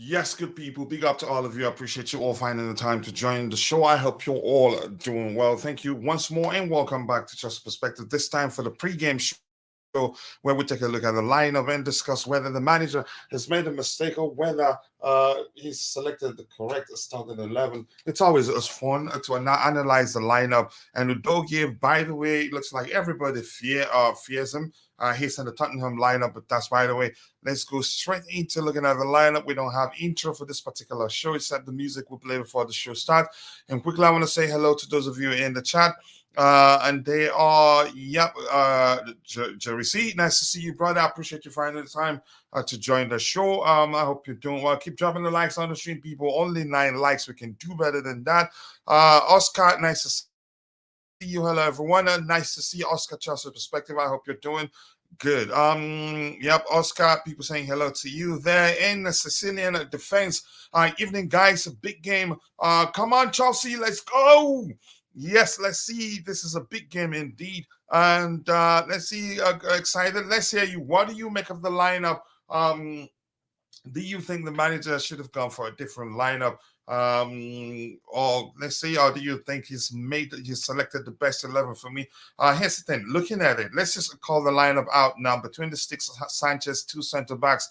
Yes, good people. Big up to all of you. I appreciate you all finding the time to join the show. I hope you're all doing well. Thank you once more and welcome back to Just Perspective. This time for the pregame show where we take a look at the lineup and discuss whether the manager has made a mistake or whether he's selected the correct starting 11. It's always fun to analyze the lineup. And Udogie, by the way, it looks like everybody fears him. He's in the Tottenham lineup, but that's by the way. Let's go straight into looking at the lineup. We don't have intro for this particular show, except the music we'll play before the show starts. And quickly, I want to say hello to those of you in the chat. And they are, Jerry C. Nice to see you, brother. I appreciate you finding the time to join the show. I hope you're doing well. Keep dropping the likes on the stream, people. Only 9 likes. We can do better than that. Oscar, nice to see you. Hello, everyone. Nice to see Oscar Chelsea Perspective. I hope you're doing good. Yep, Oscar, people saying hello to you there in the Sicilian defense. Evening, guys, a big game. Come on, Chelsea, let's go. Yes, let's see. This is a big game indeed. And let's see, excited. Let's hear you. What do you make of the lineup? Do you think the manager should have gone for a different lineup? Or let's say, or do you think he's selected the best 11 for me? Here's the thing, looking at it, let's just call the lineup out now. Between the sticks, Sanchez, 2 center backs,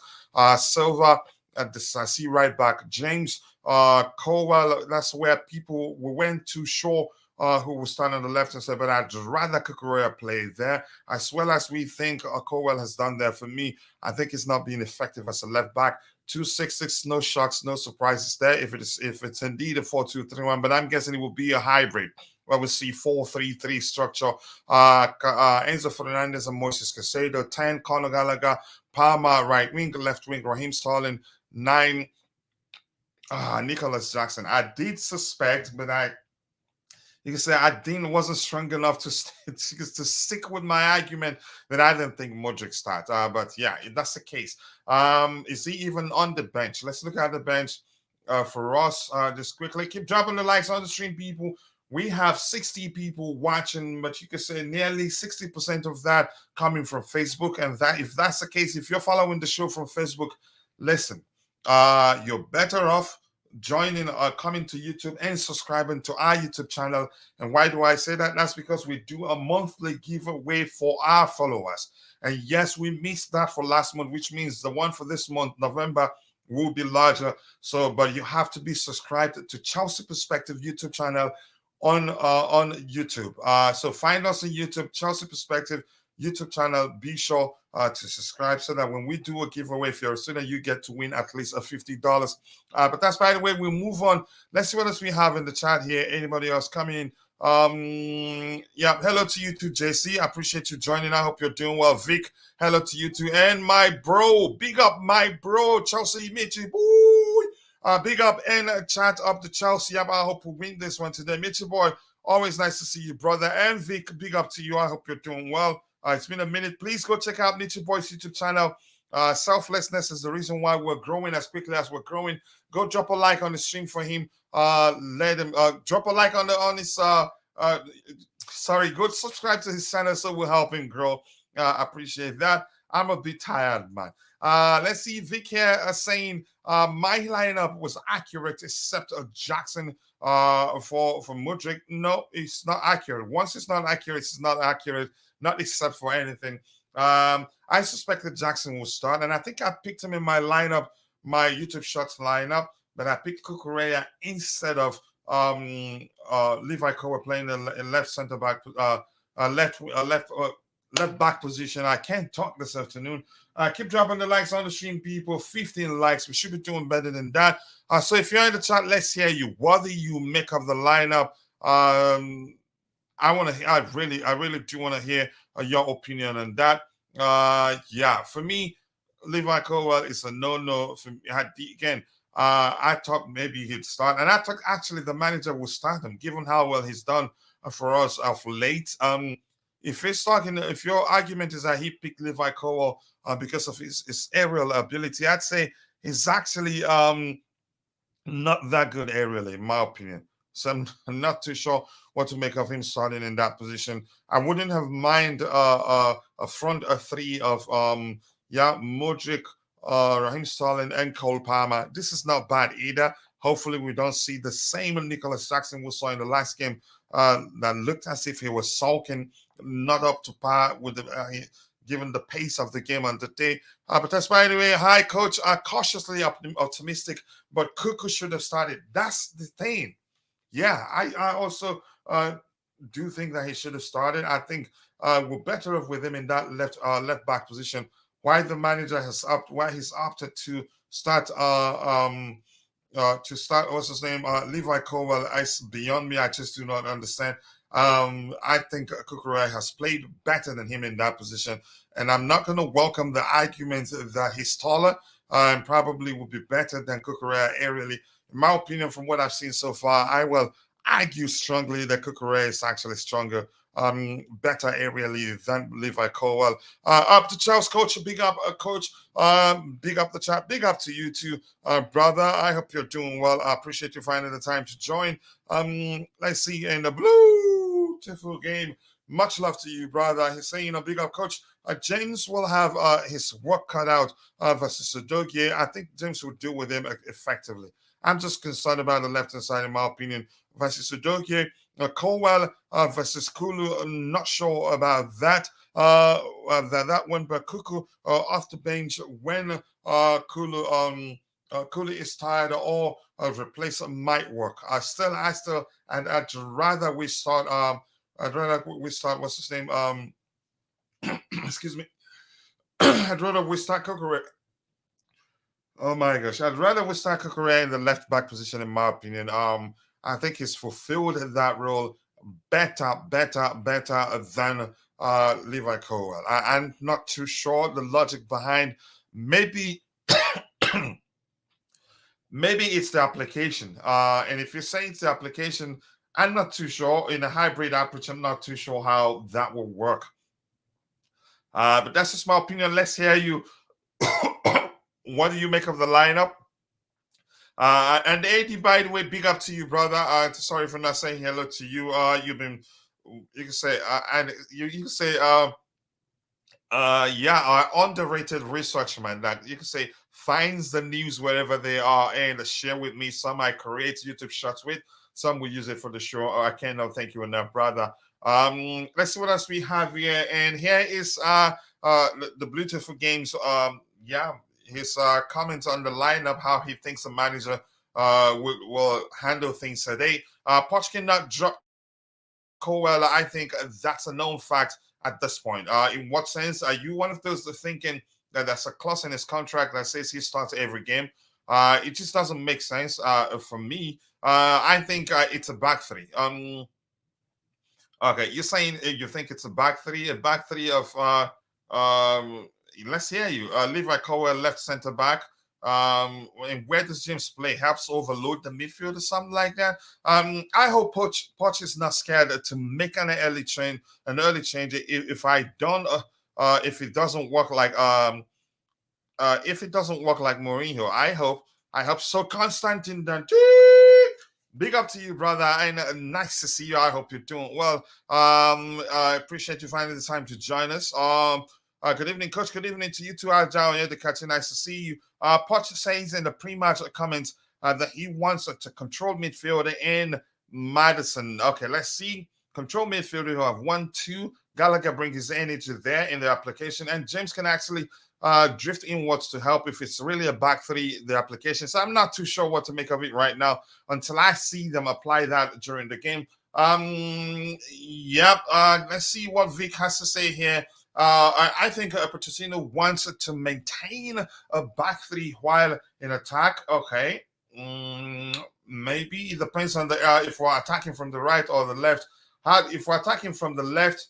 Silva at the C right back, James, Colwell. That's where people went too short. Who will stand on the left and say, but I'd rather Kukurea play there, as well as we think Colwell has done there for me. I think it's not being effective as a left back. 2-6-6, no shocks, no surprises there. If it's indeed a 4-2-3-1, but I'm guessing it will be a hybrid where we see 4-3-3 structure. Enzo Fernandez and Moises Caicedo, 10, Conor Gallagher, Palmer, right wing, left wing, Raheem Sterling, 9, Nicholas Jackson. I did suspect, but you can say wasn't strong enough to stick with my argument that I didn't think Modric start. But yeah, that's the case. Is he even on the bench? Let's look at the bench for us. Just quickly, keep dropping the likes on the stream, people. We have 60 people watching, but you could say nearly 60% of that coming from Facebook. And that, if that's the case, if you're following the show from Facebook, listen, you're better off joining coming to YouTube and subscribing to our YouTube channel. And why do I say that? That's because we do a monthly giveaway for our followers. And yes, we missed that for last month, which means the one for this month, November, will be larger. So, but you have to be subscribed to Chelsea Perspective YouTube channel on YouTube. So find us on YouTube, Chelsea Perspective YouTube channel. Be sure to subscribe so that when we do a giveaway, if you're a student, you get to win at least a $50. But that's, by the way, we'll move on. Let's see what else we have in the chat here. Anybody else coming in? Yeah, hello to you too, JC. I appreciate you joining. I hope you're doing well. Vic, hello to you too. And my bro, big up my bro, Chelsea Michi. Big up and chat up to Chelsea. I hope we win this one today. Michi boy, always nice to see you, brother. And Vic, big up to you. I hope you're doing well. It's been a minute. Please go check out Nietzsche Boy's YouTube channel. Selflessness is the reason why we're growing as quickly as we're growing. Go drop a like on the stream for him. Let him drop a like on his go subscribe to his channel so we'll help him grow. Appreciate that. I'm a bit tired, man. Let's see. Vic here saying my lineup was accurate except Jackson for Mudryk. No, it's not accurate. Once it's not accurate, it's not accurate. Not except for anything. I suspected Jackson will start, and I think I picked him in my lineup, my YouTube Shots lineup, but I picked Kukurea instead of Levi Kowa playing the left center back, left back position. I can't talk this afternoon. Keep dropping the likes on the stream, people. 15 likes. We should be doing better than that. So if you're in the chat, let's hear you. What do you make of the lineup? I really do want to hear your opinion on that. Yeah, for me, Levi Colwell is a no-no. For me, again, I thought maybe he'd start, and I thought actually the manager would start him, given how well he's done for us of late. If your argument is that he picked Levi Colwell because of his aerial ability, I'd say he's actually not that good aerially, in my opinion. So I'm not too sure what to make of him starting in that position. I wouldn't have mind a front three of Modric, Raheem Sterling, and Cole Palmer. This is not bad either. Hopefully, we don't see the same Nicholas Jackson we saw in the last game that looked as if he was sulking, not up to par with given the pace of the game on the day. But that's by the way, hi, coach. Cautiously optimistic, but Cuckoo should have started. That's the thing. Yeah, I also do think that he should have started. I think we're better off with him in that left back position. Why he's opted to start what's his name Levi Cowell is beyond me. I just do not understand. I think Kukurea has played better than him in that position, and I'm not going to welcome the argument that he's taller and probably would be better than Kukurea aerially. In my opinion, from what I've seen so far, I will argue strongly that Kukurea is actually stronger, better aerially than Levi Cowell. Up to Charles, coach. Big up, coach. Big up the chat. Big up to you too, brother. I hope you're doing well. I appreciate you finding the time to join. Let's see in the beautiful game. Much love to you, brother. He's saying, big up, coach. James will have his work cut out versus Sudogie. I think James will deal with him effectively. I'm just concerned about the left-hand side, in my opinion, versus Sudogie. Colwell versus Kulu. I'm not sure about that. That one, but Kuku off the bench when Kulu is tired or replacement might work. I'd rather we start. What's his name? Excuse me. I'd rather we start Kuku. Oh my gosh. I'd rather we start Kukurea in the left back position, in my opinion. I think he's fulfilled that role better than Levi Cowell. I'm not too sure the logic behind maybe maybe it's the application. And if you say it's the application, I'm not too sure. In a hybrid approach, I'm not too sure how that will work. But that's just my opinion. Let's hear you. What do you make of the lineup? And AD, by the way, big up to you, brother. Sorry for not saying hello to you. You can say, and you can say, underrated research man. That you can say finds the news wherever they are and share with me. Some I create YouTube shots with. Some will use it for the show. I cannot thank you enough, brother. Let's see what else we have here. And here is the beautiful games. His comments on the lineup, how he thinks the manager will handle things today. Pochettino not drop Cowell. I think that's a known fact at this point. In what sense? Are you one of those thinking that there's a clause in his contract that says he starts every game? It just doesn't make sense for me. I think it's a back three. Okay, you're saying you think it's a back three of let's hear you. Levi Cowell, left center back. And where does James play? Helps overload the midfield or something like that. I hope Poch is not scared to make an early change. If it doesn't work like Mourinho, I hope so. Constantine Dante, big up to you, brother, and nice to see you. I hope you're doing well. I appreciate you finding the time to join us. Good evening, coach. Good evening to you too, Agile. Yeah, the catch. Nice to see you. Poch says in the pre-match comments that he wants to control midfield in Madison. Okay, let's see. Control midfield. You have 1-2. Gallagher brings his energy there in the application, and James can actually drift inwards to help if it's really a back three, the application. So I'm not too sure what to make of it right now until I see them apply that during the game. Let's see what Vic has to say here. I think Pochettino wants to maintain a back three while in attack. Okay. Maybe it depends on if we're attacking from the right or the left. If we're attacking from the left,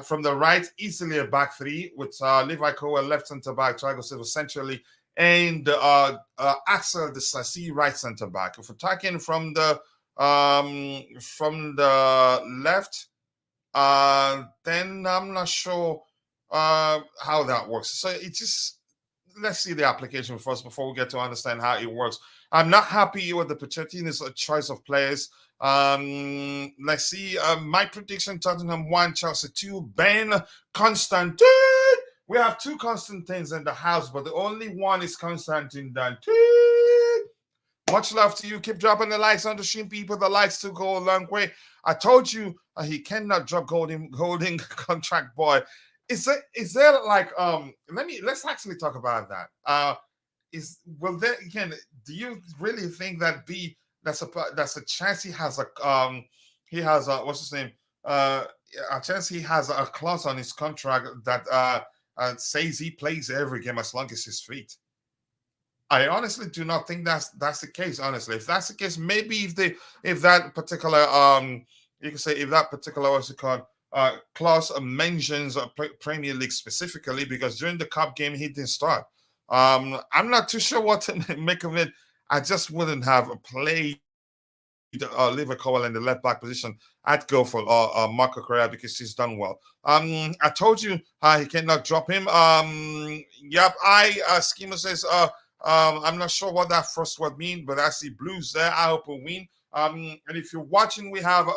from the right, easily a back three with Levi Cowell left center back, Thiago Silva centrally, and Axel Disasi right center back. If we're attacking from the left, then I'm not sure how that works. So it just let's see the application first before we get to understand how it works. I'm not happy with the Pochettino's choice of players. Let's see. My prediction: Tottenham 1, Chelsea 2. Ben Constantine we have two Constantines in the house, but the only one is Constantine Dante. Much love to you. Keep dropping the likes on the stream, people. The likes to go a long way. I told you he cannot drop holding contract boy. Is there like let's actually talk about that. Is will there again? Do you really think that that's a chance he has a what's his name a chance he has a clause on his contract that says he plays every game as long as he's fit? I honestly do not think that's the case. Honestly, if that's the case, maybe if that particular you can say if that particular what's it called clause mentions Premier League specifically, because during the cup game he didn't start. I'm not too sure what to make of it. I just wouldn't have played Liverpool in the left back position. I'd go for Marco Correa because he's done well. I told you he cannot drop him. Yep, Schema says I'm not sure what that first word mean, but I see blues there. I hope we win. And if you're watching, we have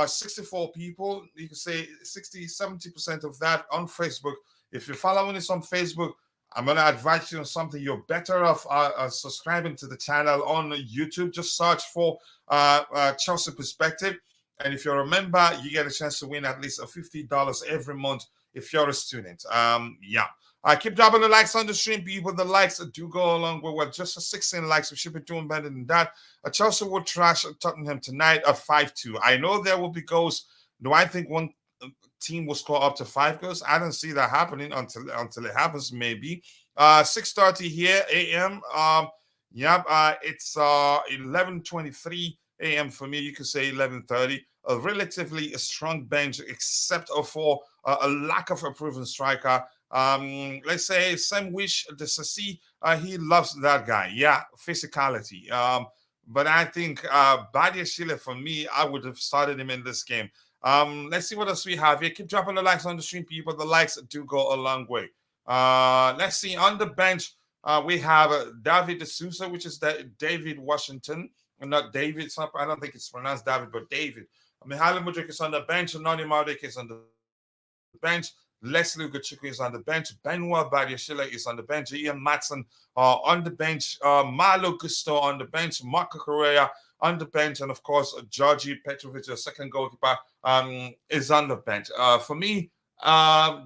64 people. You can say 60-70% of that on Facebook. If you're following us on Facebook, I'm going to advise you on something. You're better off subscribing to the channel on YouTube. Just search for Chelsea Perspective. And if you're a member, you get a chance to win at least $50 every month if you're a student. Yeah. Keep dropping the likes on the stream, people. The likes do go along with what just 16 likes. We should be doing better than that. Chelsea will trash Tottenham tonight at 5-2. I know there will be goals. Do I think one team will score up to 5 goals? I don't see that happening until it happens, maybe. 6:30 here a.m. It's 11:23 a.m. for me. You could say 11:30. A relatively strong bench, except for a lack of a proven striker. Let's say Sam Wish the Sassi, he loves that guy. Yeah, physicality. But I think Badia Shile, for me, I would have started him in this game. Let's see what else we have here. Keep dropping the likes on the stream, people. The likes do go a long way. Let's see. On the bench, we have David De Souza, which is David Washington. Not David. I don't think it's pronounced David, but David. Mihailo Mudryk is on the bench. Noni Marduk is on the bench. Leslie Ugochukwu is on the bench. Benoit Badiashile is on the bench. Ian Matson on the bench. Malo Gusto on the bench. Marco Correa on the bench. And, of course, Georgi Petrovic, the second goalkeeper, is on the bench. For me, I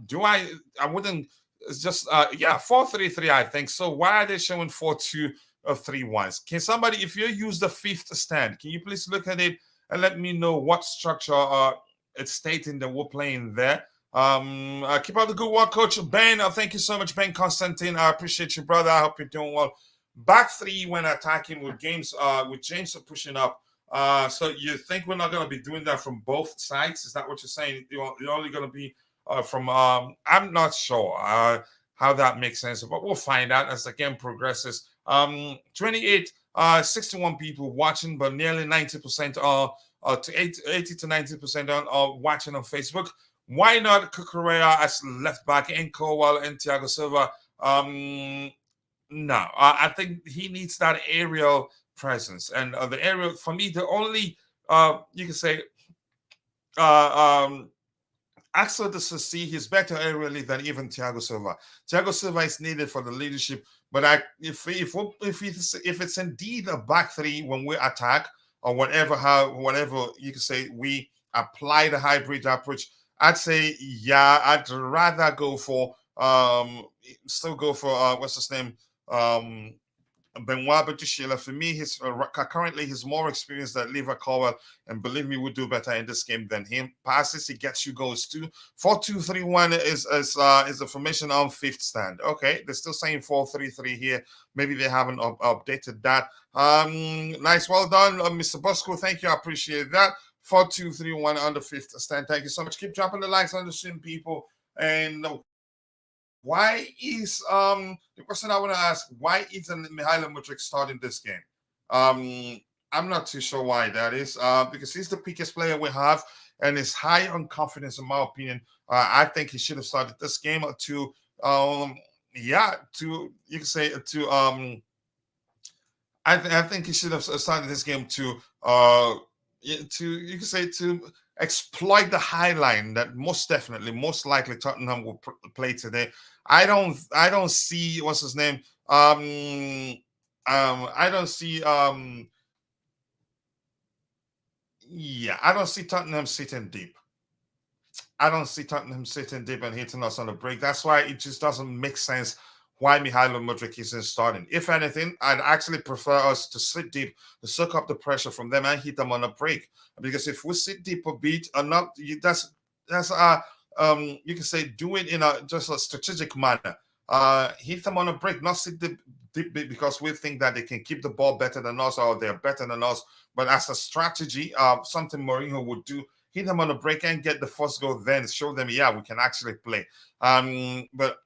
wouldn't – it's just, 4-3-3, I think. So why are they showing 4-2-3-1s? Can somebody, if you use the fifth stand, can you please look at it and let me know what structure it's stating that we're playing there? Keep up the good work, Coach Ben. Thank you so much, Ben Constantine. I appreciate you, brother. I hope you're doing well. Back three when attacking with James pushing up. So you think we're not going to be doing that from both sides? Is that what you're saying? You're only going to be from I'm not sure how that makes sense, but we'll find out as the game progresses. 61 people watching, but nearly 90% to 80 to 90% are watching on Facebook. Why not Cucurella as left back and Cowell and Thiago Silva? No, I think he needs that aerial presence. And the aerial, for me, the only, you can say, Axel de Sassi, he's better aerially than even Thiago Silva. Thiago Silva is needed for the leadership, but if it's indeed a back three when we attack or whatever you can say, we apply the hybrid approach, I'd say I'd rather go for what's his name, Benoit Badiashile. For me, currently he's more experienced than Lever Cowell, and believe me, would do better in this game than him. Passes, he gets you goals too. 4-2-3-1 is the formation on fifth stand. Okay, they're still saying 4-3-3 here. Maybe they haven't updated that. Nice, well done, Mr. Bosco. Thank you, I appreciate that. 4-2-3-1 on the fifth stand. Thank you so much. Keep dropping the likes on the stream, people. And why is the question I want to ask? Why isn't Mihailo Mudryk starting this game? I'm not too sure why that is. Because he's the biggest player we have, and is high on confidence, in my opinion. I think he should have started this game to you can say to I think he should have started this game to you can say to exploit the high line that most definitely, most likely Tottenham will play today. I don't see what's his name. I don't see. Yeah, I don't see Tottenham sitting deep. I don't see Tottenham sitting deep and hitting us on the break. That's why it just doesn't make sense why Mihailo Mudryk isn't starting. If anything, I'd actually prefer us to sit deep, to soak up the pressure from them and hit them on a break. Because if we sit deep a bit or not, that's you can say do it in a just a strategic manner. Hit them on a break, not sit deep because we think that they can keep the ball better than us or they're better than us. But as a strategy, something Mourinho would do, hit them on the break and get the first goal, then show them, yeah, we can actually play. But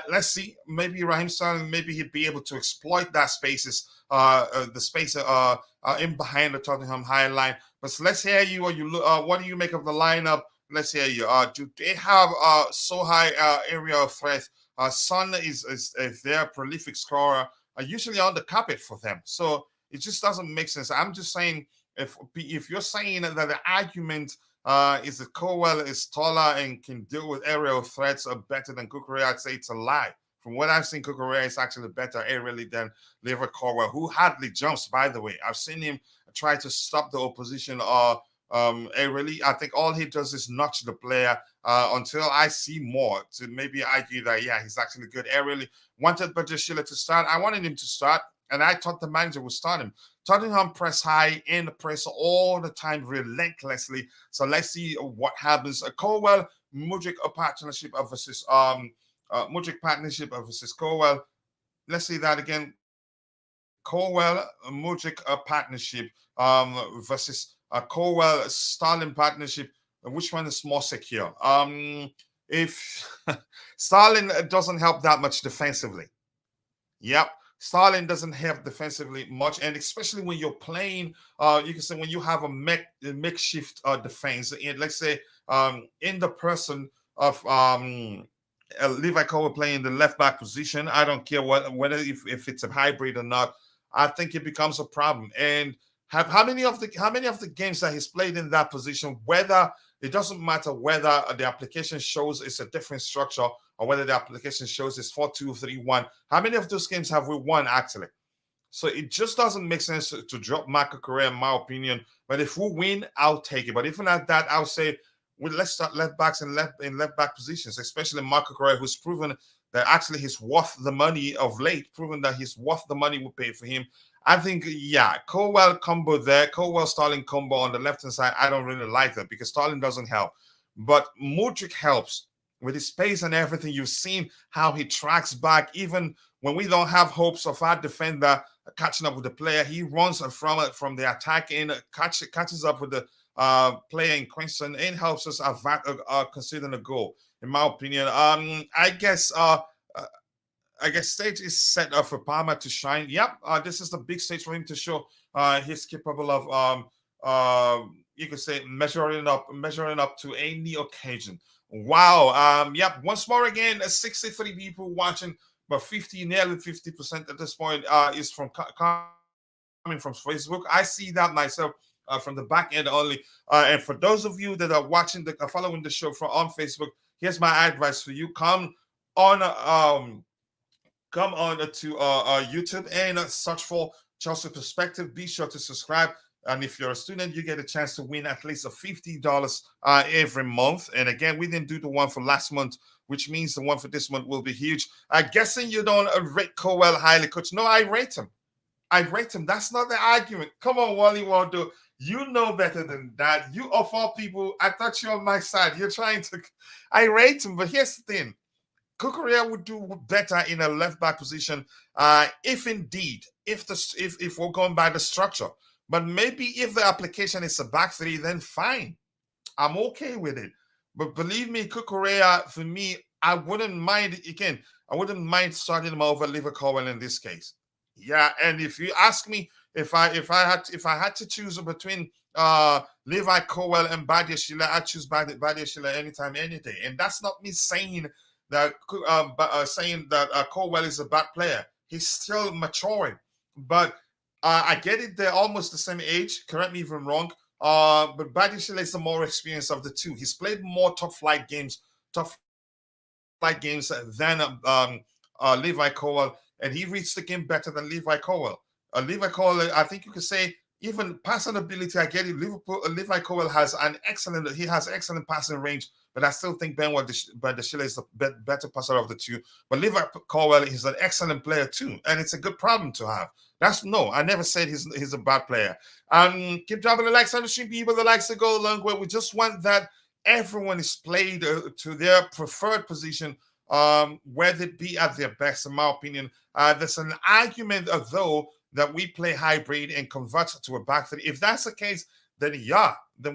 let's see, maybe Raheem Sterling, maybe he'd be able to exploit that spaces, the space in behind the Tottenham high line. But let's hear you. Or you look, what do you make of the lineup? Let's hear you. Do they have so high area of threat? Son is their prolific scorer, usually on the carpet for them. So it just doesn't make sense. I'm just saying, if you're saying that the argument is that Colwell is taller and can deal with aerial threats better than Kukurea, I'd say it's a lie. From what I've seen, Kukurea is actually better aerially than Lever Colwell, who hardly jumps, by the way. I've seen him try to stop the opposition aerially. I think all he does is notch the player until I see more to maybe argue that, yeah, he's actually good aerially. Wanted Badiashile to start. I wanted him to start, and I thought the manager would start him. Tottenham press high in the press all the time, relentlessly. So let's see what happens. Colwell, Mudryk, a partnership versus Mudryk partnership versus Colwell. Let's see that again. Colwell, Mudryk, a partnership versus Colwell, Stalin partnership. Which one is more secure? If Stalin doesn't help that much defensively. Yep. Starling doesn't help defensively much, and especially when you're playing, you can say when you have a makeshift defense. Let's say in the person of Levi Cole playing the left back position. I don't care whether if it's a hybrid or not. I think it becomes a problem. And how many of the games that he's played in that position, whether it doesn't matter whether the application shows it's a different structure or whether the application shows it's 4-2-3-1. How many of those games have we won actually? So it just doesn't make sense to drop Marco Correa, in my opinion. But if we win, I'll take it. But even at that, I'll say let's start left backs in left back positions, especially Marco Correa, who's proven that actually he's worth the money of late, proven that he's worth the money we pay for him. I think, yeah, Colwell combo there, Colwell Starling combo on the left hand side. I don't really like that because Starling doesn't help, but Mudryk helps with his pace and everything. You've seen how he tracks back, even when we don't have hopes of our defender catching up with the player. He runs from the attack in, catches up with the player in question, and helps us considering a goal. In my opinion, I guess stage is set up for Palmer to shine. Yep, this is the big stage for him to show he's capable of you could say measuring up to any occasion. Wow. Yep. Once more again, 63 people watching, but nearly 50% at this point is from coming from Facebook. I see that myself from the back end only. And for those of you that are watching following the show on Facebook, here's my advice for you: come on to YouTube and search for Chelsea Perspective. Be sure to subscribe. And if you're a student, you get a chance to win at least $50 every month. And again, we didn't do the one for last month, which means the one for this month will be huge. I'm guessing you don't rate Colwell highly, Coach. No, I rate him. That's not the argument. Come on, Wally Waldo. You know better than that. You, of all people, I thought you were on my side. You're trying to... I rate him, but here's the thing. Kukurea would do better in a left back position if we're going by the structure. But maybe if the application is a back three, then fine. I'm okay with it. But believe me, Kukurea, for me, I wouldn't mind starting him over Liverpool in this case. Yeah, and if you ask me if I had to choose between Levi Colwell and Badiashile, I'd choose Badiashile anytime, any day. And that's not me saying that Colwell is a bad player. He's still maturing, but I get it. They're almost the same age. Correct me if I'm wrong. But Badiashile is the more experienced of the two. He's played more top flight games than Levi Cowell, and he reads the game better than Levi Cowell. Levi Cowell, I think you could say, even passing ability, I get it. Levi Cowell has excellent passing range, but I still think Badiashile is the better passer of the two. But Levi Cowell is an excellent player too, and it's a good problem to have. I never said he's a bad player. Keep dropping the likes on the stream, people. The likes to go along with. We just want that everyone is played to their preferred position, where they be at their best, in my opinion. There's an argument, though, that we play hybrid and convert to a back three. If that's the case, then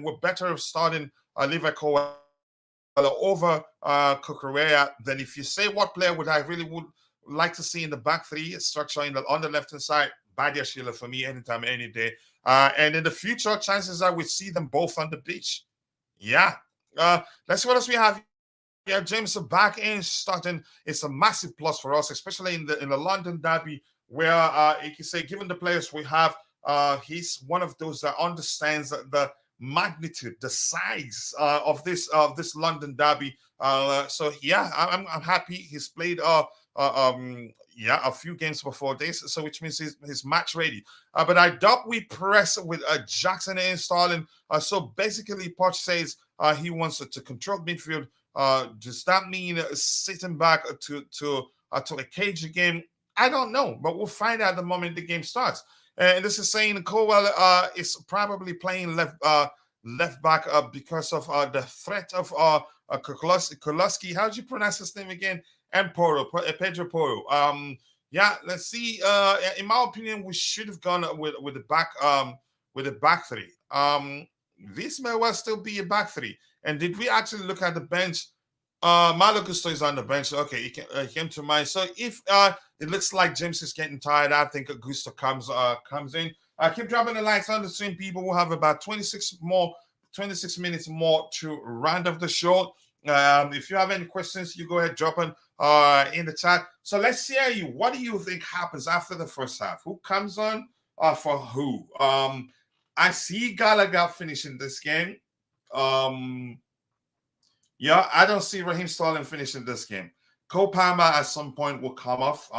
we're better off starting Levi Cowell over Cucurella. Then if you say what player would like to see in the back three structure on the left hand side, Badiashile for me anytime, any day. And in the future, chances are we see them both on the beach. Yeah. Let's see what else we have. Yeah, James back in starting. It's a massive plus for us, especially in the London derby, where you can say, given the players we have, he's one of those that understands the magnitude, the size of this London derby. So yeah, I'm happy. He's played a few games before this, so which means he's match ready. But I doubt we press with Jackson installing. So basically, Poch says he wants to control midfield. Does that mean sitting back to a cage game? I don't know, but we'll find out the moment the game starts. And this is saying Cowell is probably playing left back because of the threat of Koloski. How do you pronounce his name again? And Pedro Porro. Yeah, let's see. In my opinion, we should have gone with the back three. This may well still be a back three. And did we actually look at the bench? Malo Gusto is on the bench. Okay, he came to mind. So if it looks like James is getting tired, I think Gusto comes in. Keep dropping the likes on the stream, people. We'll have about 26 minutes more to round up the show. If you have any questions, you go ahead, drop them in the chat. So let's hear you. What do you think happens after the first half? Who comes on for who? I see Gallagher finishing this game. Yeah, I don't see Raheem Sterling finishing this game. Cole Palmer at some point will come off.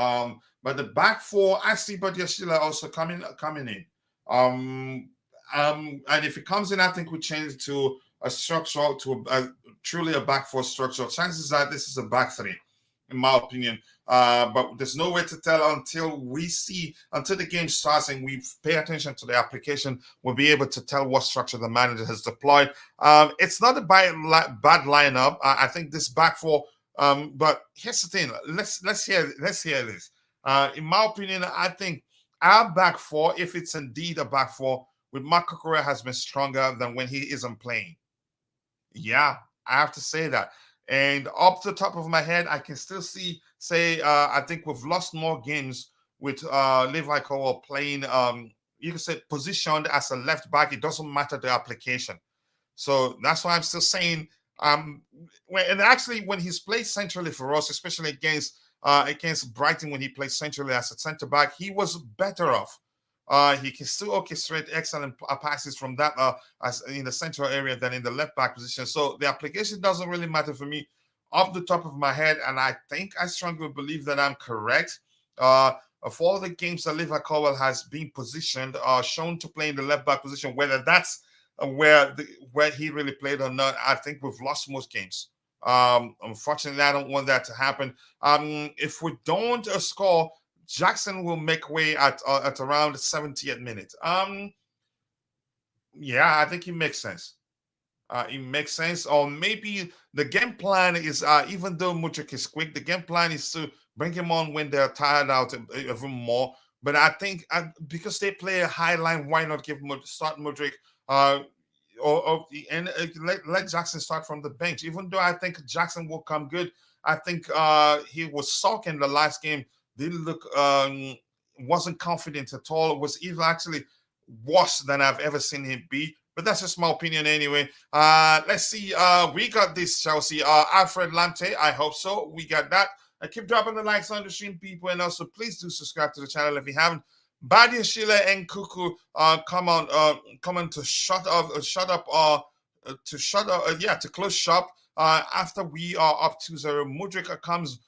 But the back four, I see Badiashile also coming in. And if it comes in, I think we change it to a structure, to truly a back four structure. Chances are this is a back three, in my opinion. But there's no way to tell until the game starts and we pay attention to the application. We'll be able to tell what structure the manager has deployed. It's not a bad lineup. I think this back four. But here's the thing. Let's hear this. In my opinion, I think our back four, if it's indeed a back four, with Marc Cucurella, has been stronger than when he isn't playing. Yeah, I have to say that. And up the top of my head, I can still say I think we've lost more games with Levi Cowell playing, you can say, positioned as a left back. It doesn't matter the application. So that's why I'm still saying, and actually when he's played centrally for us, especially against Brighton, when he played centrally as a centre back, he was better off. He can still orchestrate excellent passes from that as in the central area than in the left back position. So the application doesn't really matter for me off the top of my head, and I think I strongly believe that I'm correct. Of all the games that Levi Cowell has been positioned, shown to play in the left back position, whether that's where he really played or not, I think we've lost most games. Unfortunately, I don't want that to happen. If we don't score, Jackson will make way at around the 70th minute. Yeah, I think it makes sense. It makes sense. Or maybe the game plan is, even though Mudryk is quick, the game plan is to bring him on when they're tired out even more. But I think because they play a high line, why not start Mudryk and let Jackson start from the bench? Even though I think Jackson will come good, I think he was sulking the last game. Didn't look, wasn't confident at all. It was even actually worse than I've ever seen him be. But that's just my opinion anyway. Let's see. We got this, Chelsea. Alfred Lante, I hope so. We got that. Keep dropping the likes on the stream, people. And also, please do subscribe to the channel if you haven't. Badia Sheila and Kuku come on to to close shop after we are up 2-0. Mudrik comes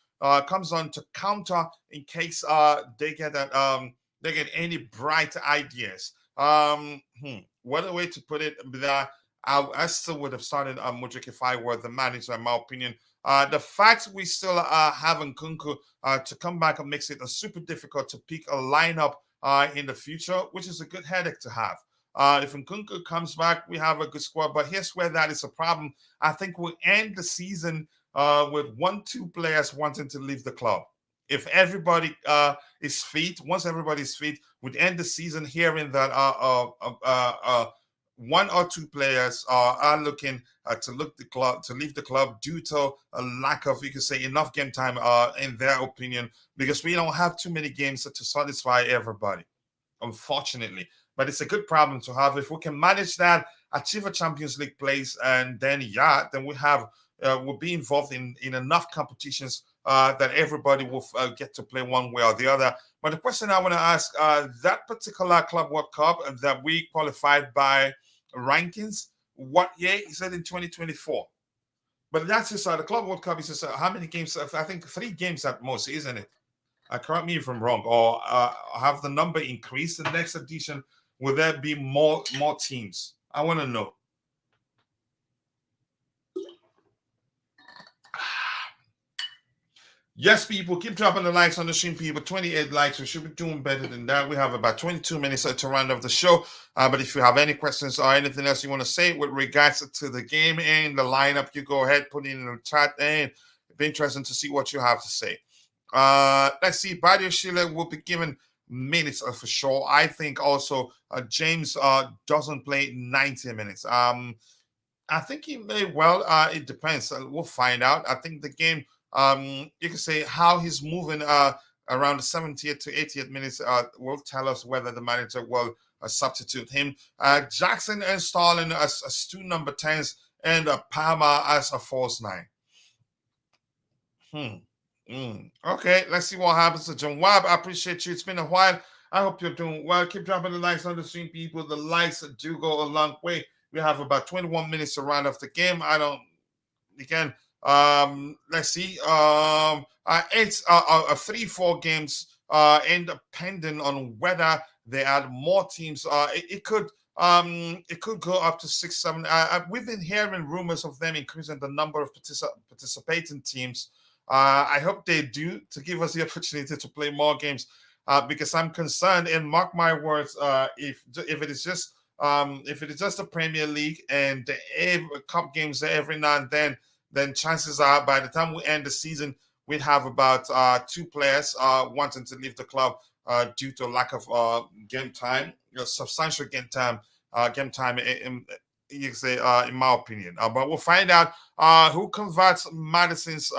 on to counter in case they get any bright ideas. What a way to put it. That I still would have started Mudrik if I were the manager, in my opinion. The fact we still have Nkunku to come back and makes it super difficult to pick a lineup in the future, which is a good headache to have. If Nkunku comes back, we have a good squad. But here's where that is a problem. I think we'll end the season with 1-2 players wanting to leave the club. If everybody is fit, once everybody's fit, we'd end the season hearing that 1 or 2 players are looking to leave the club due to a lack of, you could say, enough game time in their opinion, because we don't have too many games to satisfy everybody, unfortunately. But it's a good problem to have. If we can manage that, achieve a Champions League place, and then we'll be involved in enough competitions that everybody will get to play one way or the other. But the question I want to ask, that particular Club World Cup that we qualified by rankings, what year? He said in 2024. But that's just the Club World Cup is just how many games? I think 3 games at most, isn't it? Correct me if I'm wrong. Or have the number increased in the next edition? Will there be more teams? I want to know. Yes, people, keep dropping the likes on the stream, people. 28 likes. We should be doing better than that. We have about 22 minutes to round off the show. But if you have any questions or anything else you want to say with regards to the game and the lineup, you go ahead, put it in the chat, and it'd be interesting to see what you have to say. Let's see. Badia Sheila will be given minutes for sure. I think also James doesn't play 90 minutes. I think he may well. It depends. We'll find out. I think the game. You can say how he's moving around the 70th to 80th minutes will tell us whether the manager will substitute him. Jackson and Stalin as 2 number 10s and Palmer as a false 9. Okay, let's see what happens to John Webb. I appreciate you. It's been a while. I hope you're doing well. Keep dropping the likes on the stream, people. The likes do go a long way. We have about 21 minutes to round off the game. Let's see. It's 3-4 games. Depending on whether they add more teams, it could go up to 6-7. We've been hearing rumors of them increasing the number of participating teams. I hope they do, to give us the opportunity to play more games. Because I'm concerned, and mark my words, if it is just the Premier League and the cup games every now and then chances are by the time we end the season, we'd have about 2 players wanting to leave the club due to lack of game time, substantial game time. You can say, in my opinion. But we'll find out who covers Madison's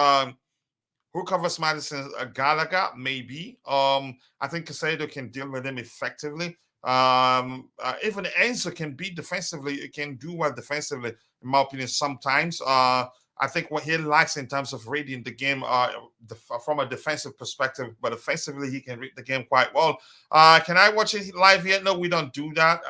Gallagher, maybe. I think Casado can deal with him effectively. Even Enzo can be defensively, it can do well defensively, in my opinion, sometimes. I think what he lacks in terms of reading the game from a defensive perspective, but offensively, he can read the game quite well. Can I watch it live yet? No, we don't do that.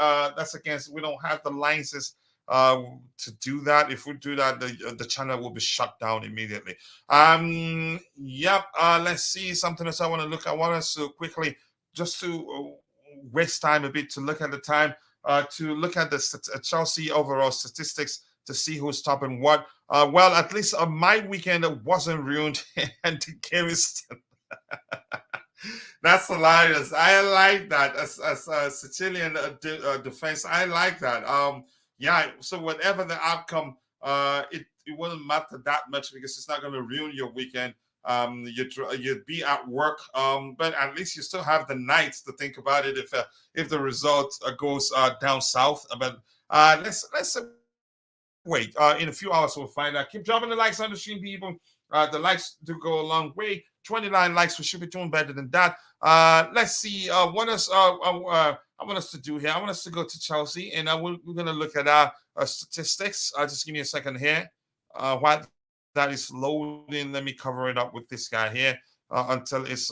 We don't have the licenses to do that. If we do that, the channel will be shut down immediately. Let's see something else I want to look at. I want us to quickly, just to waste time a bit, to look at the time, to look at the Chelsea overall statistics to see who's stopping what. Well, at least my weekend wasn't ruined, and the game is. That's hilarious. I like that as a Sicilian defense. I like that. So whatever the outcome, it wouldn't matter that much because it's not going to ruin your weekend. You'd be at work, but at least you still have the night to think about it if the result goes down south. But let's wait. In a few hours we'll find out. Keep dropping the likes on the stream, people. The likes do go a long way. 29 likes. We should be doing better than that. Let's see. I want us to do here. I want us to go to Chelsea, and we're going to look at our statistics. Just give me a second here. While that is loading, let me cover it up with this guy here until it's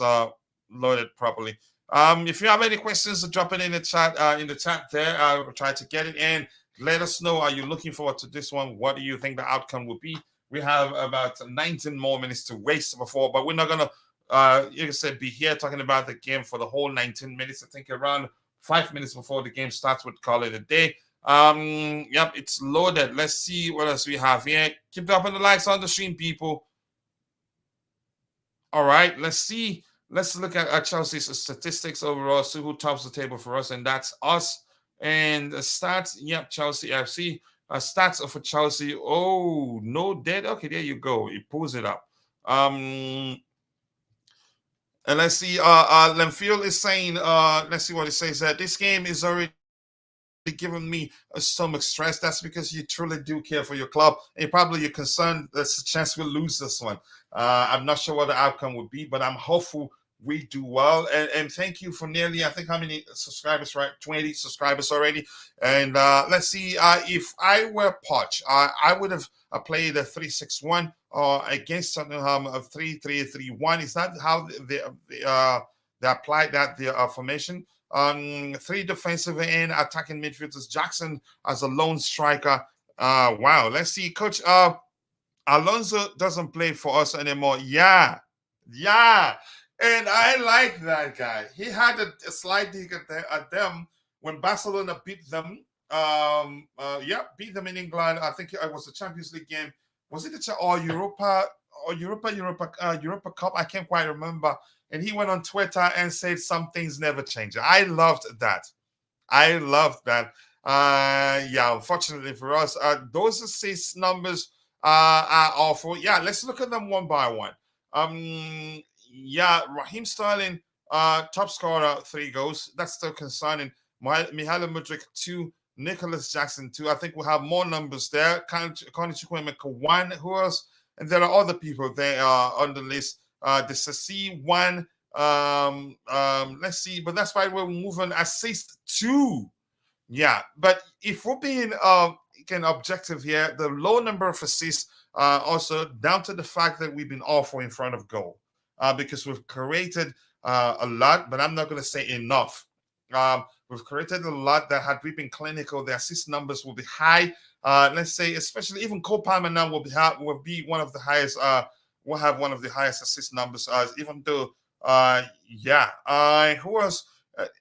loaded properly. If you have any questions, drop it in the chat. There, I'll try to get it in. Let us know. Are you looking forward to this one? What do you think the outcome will be? We have about 19 more minutes to waste before, but we're not gonna, like I said, be here talking about the game for the whole 19 minutes. I think around 5 minutes before the game starts, we'd call it a day. Yep, it's loaded. Let's see what else we have here. Keep dropping the likes on the stream, people. All right, let's see. Let's look at Chelsea's statistics overall, see who tops the table for us, and that's us. And the stats, yep, Chelsea FC. Stats for Chelsea. Oh, no dead. Okay, there you go. It pulls it up. And let's see. Lemfield is saying, let's see what it says. That this game is already giving me a stomach stress. That's because you truly do care for your club, and probably you're concerned there's a chance we'll lose this one. I'm not sure what the outcome would be, but I'm hopeful we do well. And thank you for nearly, I think, how many subscribers, right? 20 subscribers already. And let's see. If I were Poch, I would have played a 3-6-1 against Tottenham of 3-3-3-1. Is that how they applied that the formation? Three defensive and attacking midfielders. Jackson as a lone striker. Wow. Let's see, Coach. Alonso doesn't play for us anymore. Yeah. And I like that guy. He had a slight dig at them when Barcelona beat them. Beat them in England. I think it was the Champions League game. Was it Europa Cup? I can't quite remember. And he went on Twitter and said some things never change. I loved that. Unfortunately for us, those assist numbers are awful. Yeah, let's look at them one by one. Raheem Sterling, top scorer, 3 goals. That's still concerning. Mihailo Mudryk, 2. Nicholas Jackson, 2. I think we'll have more numbers there. Connie Chukwuemeka, 1. Who else? And there are other people there on the list. The Sassi, 1. Let's see. But that's why we're moving. Assist, 2. Yeah, but if we're being objective here, the low number of assists also down to the fact that we've been awful in front of goal because we've created a lot, but I'm not going to say enough. We've created a lot that had we been clinical, the assist numbers will be high. Let's say, especially even Cole Palmer now will be one of the highest. Will have one of the highest assist numbers. Even though, who else?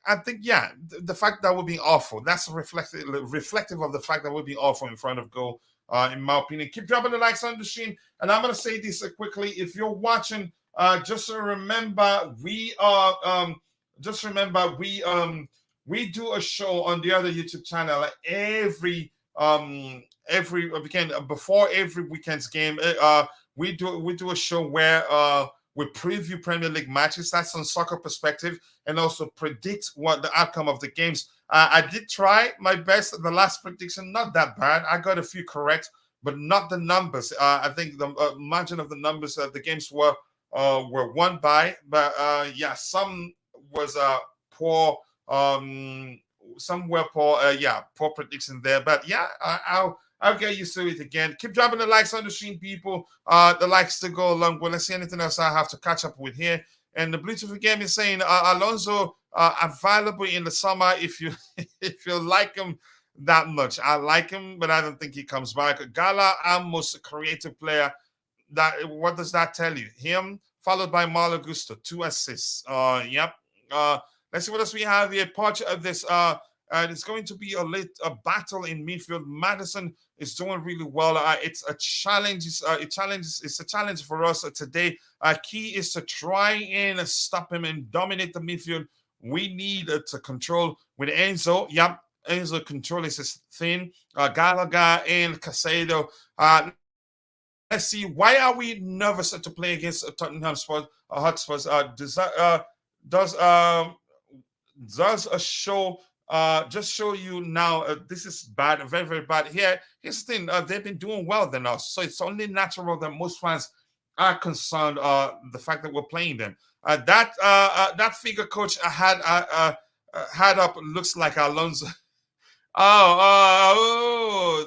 I think, the fact that we're being awful, that's reflective of the fact that we're being awful in front of goal, in my opinion. Keep dropping the likes on the stream. And I'm going to say this quickly. If you're watching, just remember, we do a show on the other YouTube channel every weekend, before every weekend's game. We do a show where we preview Premier League matches. That's on Soccer Perspective, and also predict what the outcome of the games. I did try my best. The last prediction, not that bad. I got a few correct, but not the numbers. I think the margin of the numbers the games were won by. But some was poor. Some were poor. Poor prediction there. But I'll get used to it again. Keep dropping the likes on the stream, people. The likes to go along. Well, let's see anything else I have to catch up with here. And the Bluetooth game is saying Alonso available in the summer if you if you like him that much. I like him, but I don't think he comes back. Gala, our most creative player. What does that tell you? Him followed by Malo Gusto, 2 assists. Let's see what else we have here. Part of this. It's going to be a battle in midfield. Madison is doing really well. It's a challenge. It's a challenge for us today. Key is to try and stop him and dominate the midfield. We need to control with Enzo. Yep, Enzo control is his thing. Gallagher and Casado. Let's see. Why are we nervous to play against Tottenham Hotspurs? Does a show just show you now this is bad, very, very bad. Here's the thing, they've been doing well than us, so it's only natural that most fans are concerned the fact that we're playing them. That figure coach had up looks like Alonso.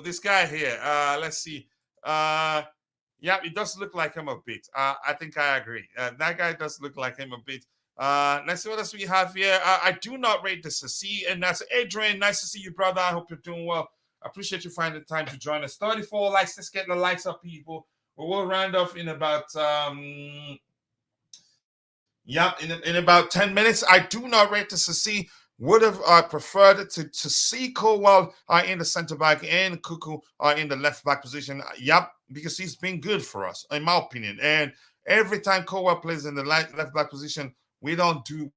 This guy here, let's see. It does look like him a bit. I think I agree. That guy does look like him a bit. Let's see what else we have here. I do not rate this a C, and that's Adrian. Nice to see you, brother. I hope you're doing well. I appreciate you finding the time to join us. 34 likes. Let's get the likes up, people. We'll round off in about in about 10 minutes. I do not rate this a C. Would have preferred to see Colwell in the center back and Cuckoo in the left back position. Yep, because he's been good for us, in my opinion. And every time Colwell plays in the left back position, we don't do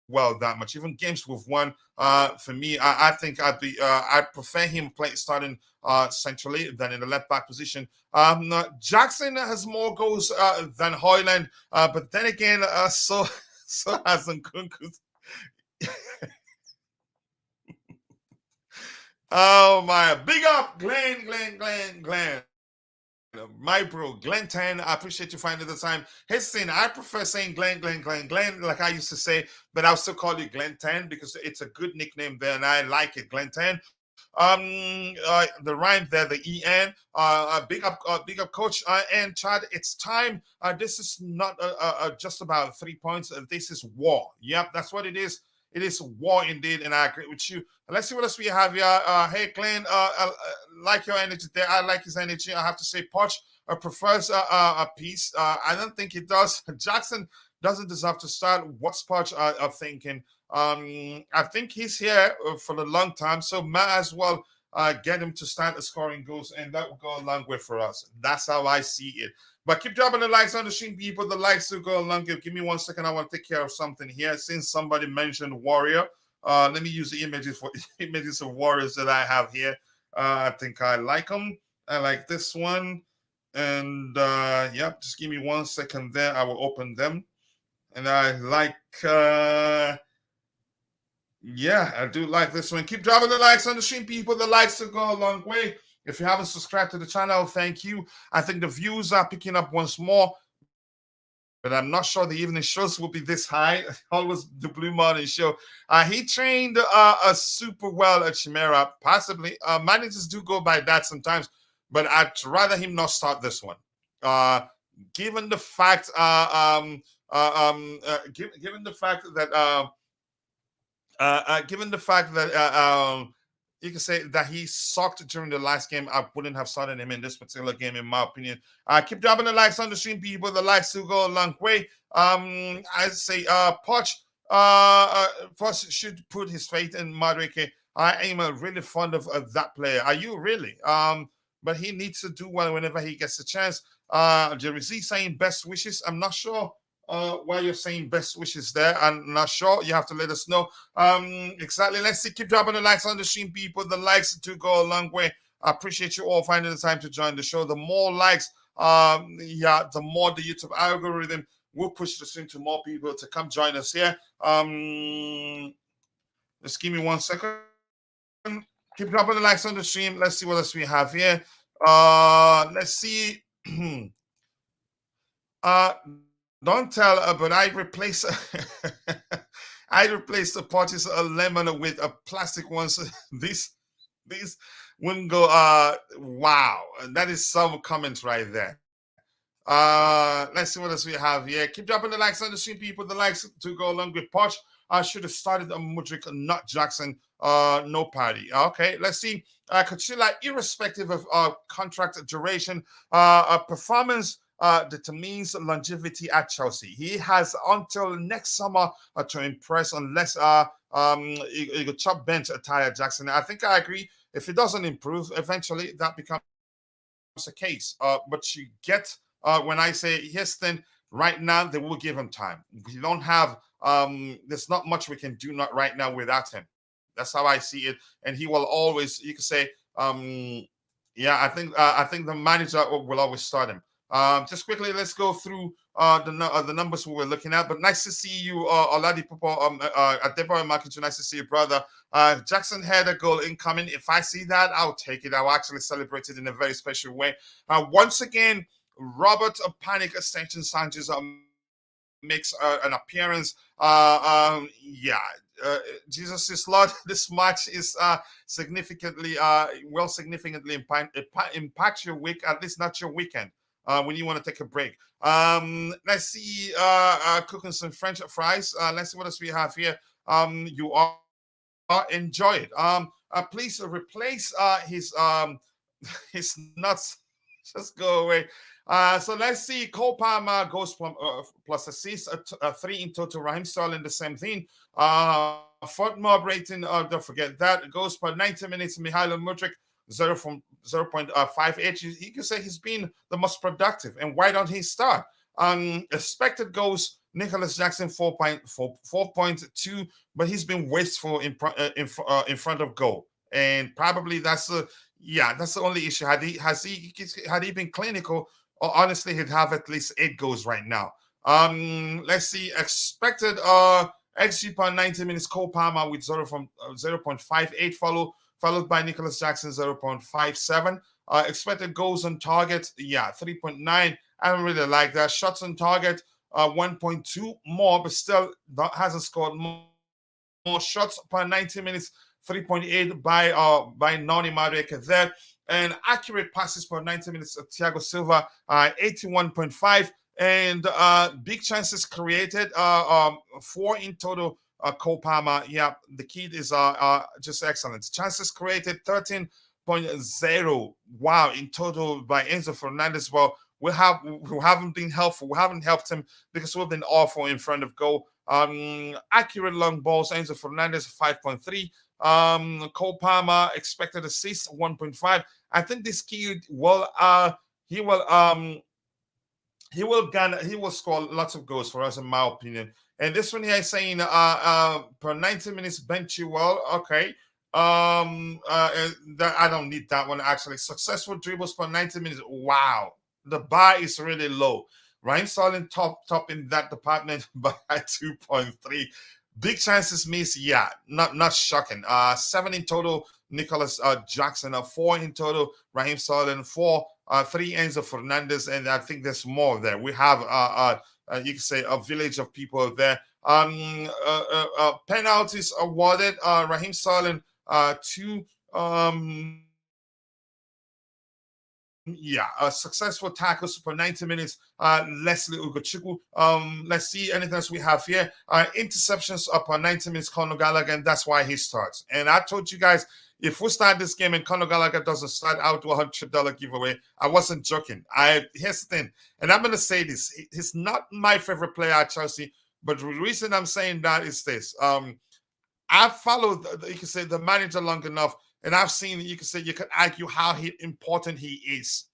well that much. Even games we've won, for me, I think I prefer him starting centrally than in the left back position. Jackson has more goals than Hoyland, but then again, so has Nkunku. Oh my! Big up, Glenn. My bro, Glenn 10. I appreciate you finding the time. Heston, I prefer saying Glenn, like I used to say, but I'll still call you Glenn 10 because it's a good nickname there, and I like it, Glenn 10. The rhyme there, the en. Big up, coach. And Chad, it's time. This is not just about 3 points. This is war. Yep, that's what it is. It is war indeed, and I agree with you. Let's see what else we have here. Hey, Glenn, like your energy there. I like his energy. I have to say, Poch prefers a piece. I don't think he does. Jackson doesn't deserve to start. What's Poch thinking? I think he's here for a long time, so might as well get him to start scoring goals, and that will go a long way for us. That's how I see it. But keep dropping the likes on the stream, people. The likes will go a long way. Give me 1 second. I want to take care of something here. Since somebody mentioned Warrior, let me use the images of Warriors that I have here. I think I like them. I like this one. And yep, just give me 1 second there. I will open them. And I like yeah, I do like this one. Keep dropping the likes on the stream, people. The likes will go a long way. If you haven't subscribed to the channel, thank you. I think the views are picking up once more, but I'm not sure the evening shows will be this high. Always the Blue Morning Show. He trained super well at Chimera, possibly. Managers do go by that sometimes, but I'd rather him not start this one. Given the fact, given the fact that. Given the fact that you can say that he sucked during the last game, I wouldn't have started him in this particular game, in my opinion. Keep dropping the likes on the stream, people. The likes will go a long way. I say, Poch should put his faith in Madueke. I am really fond of that player. Are you really? But he needs to do well whenever he gets a chance. Jerry Z saying best wishes. I'm not sure why you're saying best wishes there. I'm not sure. You have to let us know. Exactly. Let's see. Keep dropping the likes on the stream, people. The likes do go a long way. I appreciate you all finding the time to join the show. The more likes, the more the YouTube algorithm will push the stream to more people to come join us here. Just give me 1 second. Keep dropping the likes on the stream. Let's see what else we have here. Let's see. Don't tell, but I replace I replaced the Poches lemon with a plastic ones. These wouldn't go. Wow, that is some comments right there. Let's see what else we have here. Keep dropping the likes on the stream, people. The likes to go along with Poch. I should have started on Mudrik, not Jackson. No party. Okay, let's see. Kachila, irrespective of contract duration, performance determines longevity at Chelsea. He has until next summer to impress, unless you could chop bench Tyler Jackson. I think I agree. If it doesn't improve, eventually that becomes a case. But you get when I say Houston, right now they will give him time. We don't have there's not much we can do not right now without him. That's how I see it, and he will always. You can say, yeah. I think the manager will always start him. Just quickly, let's go through the numbers we were looking at. But nice to see you, Oladipo, Adebayo Market. Nice to see you, brother. Jackson had a goal incoming. If I see that, I'll take it. I'll actually celebrate it in a very special way. Once again, Robert Panic Ascension Sanchez makes an appearance. Jesus is Lord. This match is significantly, will significantly impact your week, at least not your weekend. when you want to take a break. Let's see, cooking some French fries. Let's see what else we have here. You are enjoy it. Please replace his nuts. Just go away. So let's see. Cole Palmer goes from plus assist, 3 in total. Raheem Sterling, the same thing. Fort Mob rating, don't forget that. It goes per 90 minutes. Mihailo Mudryk, 0.58. You can say he's been the most productive. And why don't he start? Expected goals, Nicholas Jackson, 4.2, but he's been wasteful in front of goal. And probably that's the only issue. Had he been clinical, or honestly, he'd have at least 8 goals right now. Let's see, expected XG per 90 minutes. Cole Palmer with 0.58, followed by Nicholas Jackson, 0.57. Expected goals on target, 3.9. I don't really like that. Shots on target, 1.2 more, but still hasn't scored more shots per 90 minutes. 3.8 by Noni Madueke there. And accurate passes per 90 minutes of Thiago Silva, 81.5. And big chances created, 4 in total. Cole Palmer, the kid is just excellent. Chances created, 13.0. Wow, in total by Enzo Fernandez. Well, we haven't been helpful. We haven't helped him because we've been awful in front of goal. Accurate long balls, Enzo Fernandez, 5.3. Cole Palmer, expected assist, 1.5. I think this kid he will score lots of goals for us, in my opinion. And this one here is saying per 90 minutes bench you well. Okay. I don't need that one actually. Successful dribbles per 90 minutes. Wow. The bar is really low. Ryan Sterling top in that department by 2.3. Big chances missed, not shocking. 7 in total. Nicholas Jackson, 4 in total. Raheem Sterling, 4. 3 Enzo Fernandez, and I think there's more there. We have you can say a village of people there. Penalties awarded. Raheem Sterling, 2. Successful tackles per 90 minutes. Leslie Ugochukwu. Let's see anything else we have here. Interceptions per 90 minutes. Conor Gallagher, and that's why he starts. And I told you guys, if we start this game and Conor Gallagher doesn't start, out to $100 giveaway. I wasn't joking. Here's the thing, and I'm gonna say this: he's not my favorite player at Chelsea. But the reason I'm saying that is this: I've followed, you can say, the manager long enough. And I've seen, you can argue how important he is.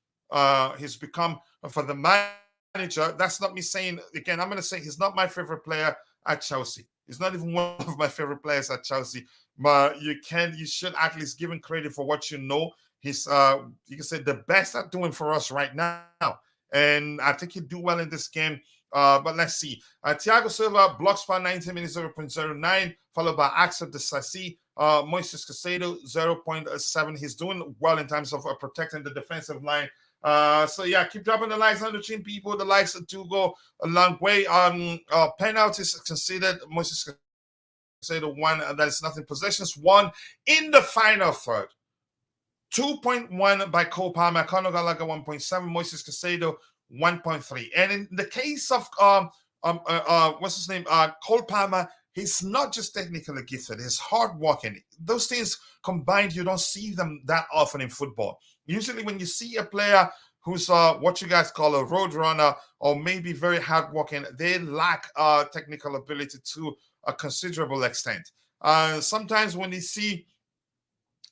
He's become, for the manager, that's not me saying, again, I'm going to say he's not my favorite player at Chelsea. He's not even one of my favorite players at Chelsea. But you should at least give him credit for what you know. He's, you can say, the best at doing for us right now. And I think he'd do well in this game. But let's see. Thiago Silva, blocks per 90 minutes, 0.09, followed by Axel Disasi. Moises Caicedo, 0.7. He's doing well in terms of protecting the defensive line. Keep dropping the likes on the team, people. The likes do go a long way. Penalties conceded. Moises Caicedo, 1. That is nothing. Possessions, 1 in the final third. 2.1 by Cole Palmer. Conor Gallagher, 1.7. Moises Caicedo, 1.3. And in the case of what's his name? Cole Palmer. He's not just technically gifted, he's hardworking. Those things combined, you don't see them that often in football. Usually when you see a player who's what you guys call a road runner or maybe very hardworking, they lack technical ability to a considerable extent. Sometimes when you see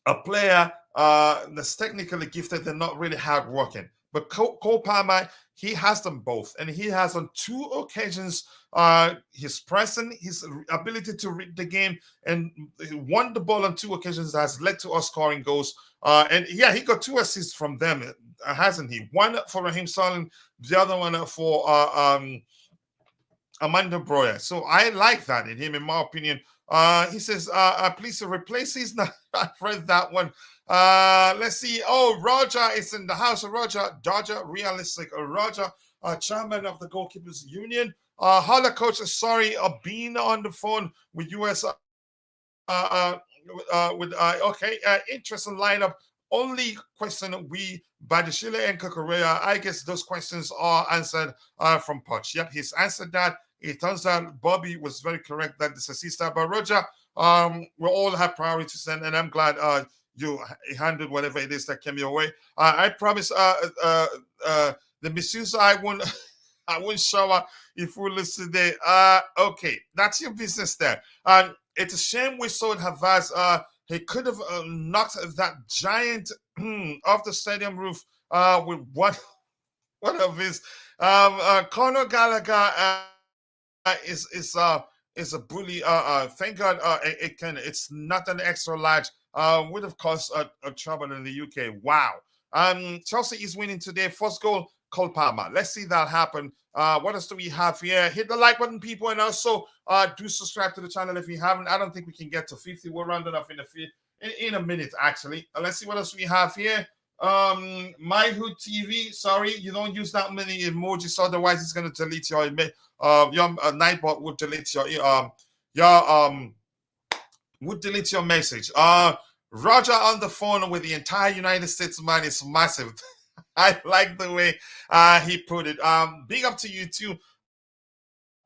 a player that's technically gifted, they're not really hardworking. But Cole Palmer, he has them both. And he has on 2 occasions his pressing, his ability to read the game, and he won the ball on 2 occasions that has led to us scoring goals. He got 2 assists from them, hasn't he? One for Raheem Sterling, the other one for Amanda Breuer. So I like that in him, in my opinion. He says, please replace his. I've read that one. Let's see. Oh, Roger is in the house. Roger, Dodger, realistic. Roger, chairman of the Goalkeepers Union. Holla, coach. Sorry, being on the phone with US. Interesting lineup. only question we Badishile and Kakorea, I guess those questions are answered from Poch. Yep, he's answered that. It turns out Bobby was very correct that this is sister. But Roger, we all have priorities, and I'm glad you handled whatever it is that came your way. I promise the misuse I won't I won't shower if we listen today. Okay, that's your business there. It's a shame we saw Havaz. He could have knocked that giant off the stadium roof with one of his Conor Gallagher is a bully. Thank God it's not an extra large. Would have caused a trouble in the UK. Wow. Chelsea is winning today. First goal, Cole Palmer. Let's see that happen. What else do we have here? Hit the like button, people, and also do subscribe to the channel if you haven't. I don't think we can get to 50. We're rounding off in a minute, actually. Let's see what else we have here. My Hood TV. Sorry, you don't use that many emojis, otherwise it's gonna delete your Nightbot would delete would delete your message. Roger on the phone with the entire United States man is massive. I like the way he put it. Big up to you too.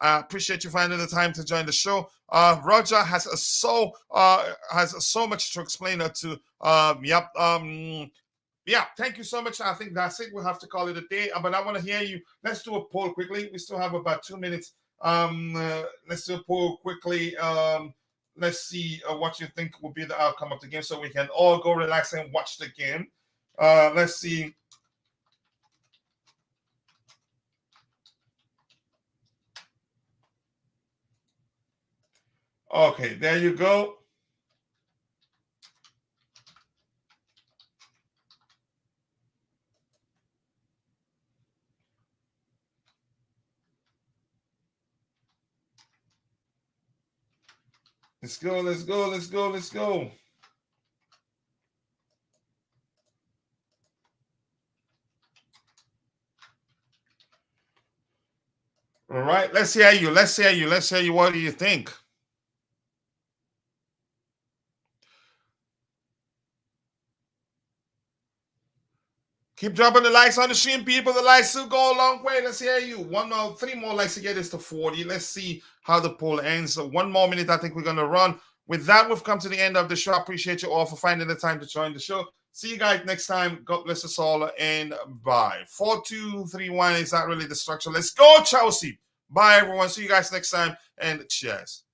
I appreciate you finding the time to join the show. Roger has so much to explain to. Yeah, thank you so much. I think that's it. We'll have to call it a day. But I want to hear you. Let's do a poll quickly. We still have about 2 minutes. Let's do a poll quickly. Let's see what you think will be the outcome of the game, so we can all go relax and watch the game. Let's see. Okay, there you go. Let's go, let's go, let's go, let's go. All right, let's hear you. Let's hear you. Let's hear you. What do you think? Keep dropping the likes on the stream, people. The likes will go a long way. Let's hear you. 3 more likes to get us to 40. Let's see how the poll ends. So 1 more minute, I think we're going to run. With that, we've come to the end of the show. I appreciate you all for finding the time to join the show. See you guys next time. God bless us all, and bye. 4, 2, 3, 1 is not really the structure. Let's go, Chelsea. Bye, everyone. See you guys next time, and cheers.